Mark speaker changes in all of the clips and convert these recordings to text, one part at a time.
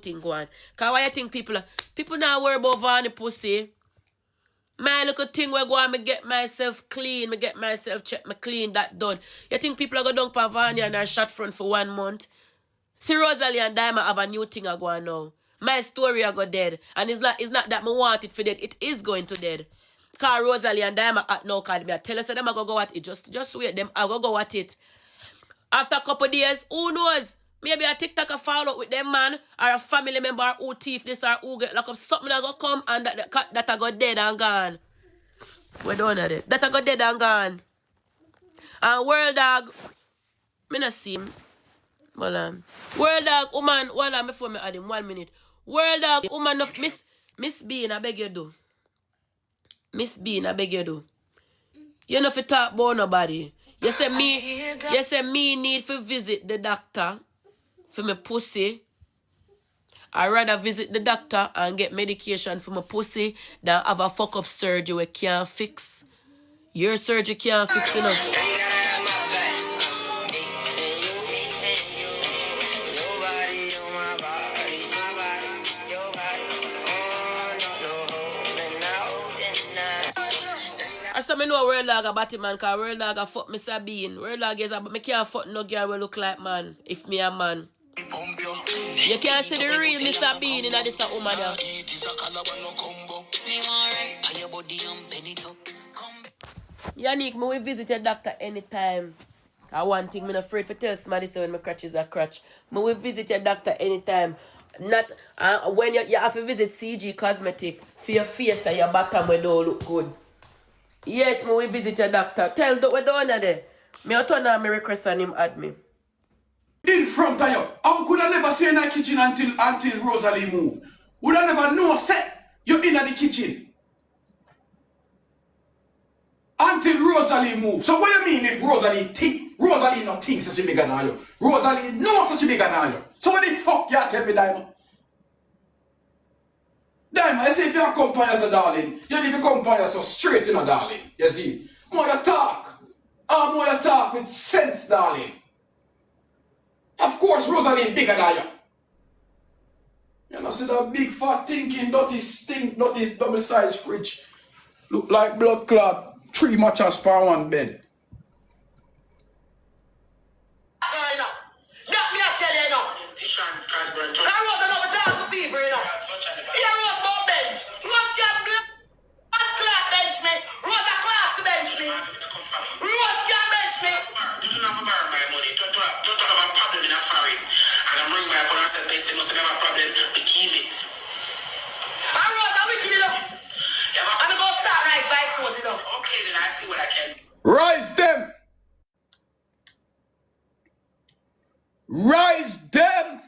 Speaker 1: thing go on. Cause why you think people now worry about Vani pussy? My little thing where go on, me get myself clean, me get myself check, me clean, that done. You think people are going down for Vani and are shot front for 1 month? See, Rosealee and Dyema have a new thing a go on now. My story a go dead. And it's not that me want it for dead. It is going to dead. Cause Rosealee and Dyema at no card me. I tell you, so them a go at it. Just wait, them I go at it. After a couple days, who knows? Maybe a TikTok a fall out with them man, or a family member who thief this or who get locked up. Something that go come and that a go dead and gone. We done at it. That a go dead and gone. And Worlddawg, me not see him. Worlddawg, woman, hold on before me add him, 1 minute. Worlddawg, woman of Miss Bean, I beg you do. Miss Bean, I beg you do. You know if you talk about nobody. You say me need to visit the doctor for my pussy. I'd rather visit the doctor and get medication for my pussy than have a fuck up surgery we can't fix. Your surgery can't fix enough. I saw me know Worlddawg a batty man, cause Worlddawg a fuck me Sabine. Worlddawg is a me can't fuck no girl will look like man, if me a man. You can't see the real Mr. Bean in this woman there. Yanique, me will visit your doctor anytime. I one thing, me not afraid to tell somebody say when my crutch is a crutch. Me will visit your doctor anytime. Not when you have to visit CG Cosmetic for your face and your bottom when don't look good. Yes, me will visit your doctor. Tell the we down there. Me will turn on my request and him add me.
Speaker 2: In front of you. How could I never see in the kitchen until Rosealee move? Would I never know set you in the kitchen? Until Rosealee move. So what you mean if Rosealee think? Rosealee not think such a bigger than you. Rosealee knows such a bigger than you. So what the fuck you tell me, Dyema? Dyema, I say if you come by as a darling, you need to come by as so straight, you know, darling. You see? More you talk. More you talk with sense, darling. Of course, Rosealee bigger than you. You know, see that big fat thinking, dirty stink, dirty double-sized fridge. Look like blood clot. 3 matches per 1 bed.
Speaker 3: Okay, then I see what I can.
Speaker 2: Rise them! Rise them!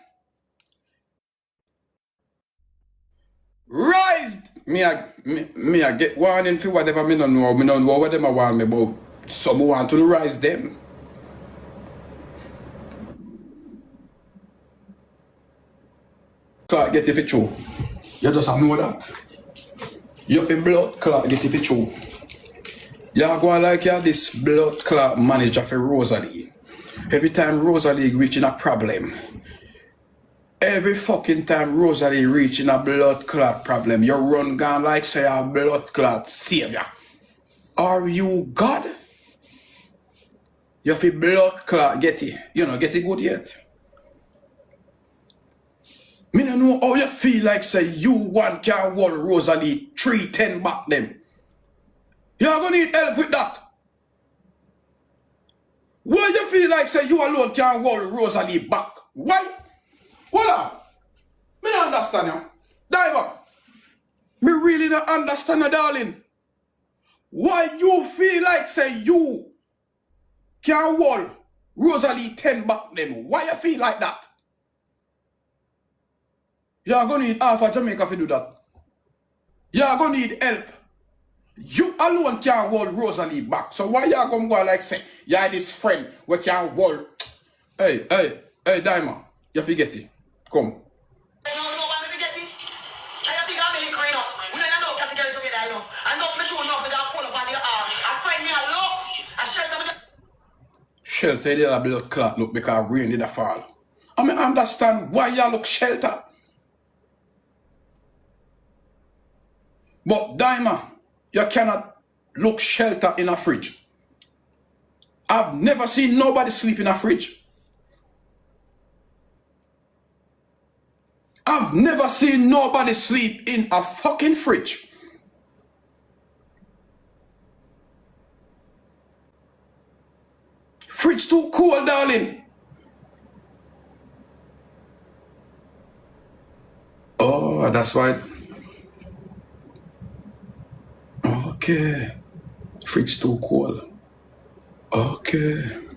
Speaker 2: Rise! Me I get warning for whatever me don't know. Me don't know what them I want me about. Some want to rise them. Clot get if it true. You just have know that. You have a blood clot get if it true. You are going like you have this blood clot manager for Rosealee. Every time Rosealee reaching a problem, every fucking time Rosealee reaching a blood clot problem, you run gun like say a blood clot savior. Are you God? You have a blood clot get it. You know, get it good yet? Me don't know how you feel like say you one can hold Rosealee 310 back them. You're gonna need help with that. Why you feel like say you alone can hold Rosealee back? Why? Hold on. Me don't understand you. Dyema. Me really don't understand you, darling. Why you feel like say you can hold Rosealee 10 back them? Why you feel like that? You're gonna need half of Jamaica to do that. You're gonna need help. You alone can't hold Rosealee back. So why you gonna go like say, you have this friend we can hold? Hey, Dyema, you forget it. Come. Shelter, they have blood clot look because rain did a fall. I mean, understand why you look shelter. But Dyema, you cannot look shelter in a fridge. I've never seen nobody sleep in a fridge. I've never seen nobody sleep in a fucking fridge. Fridge too cold, darling. Oh, that's why. Okay. Fridge too cold. Okay.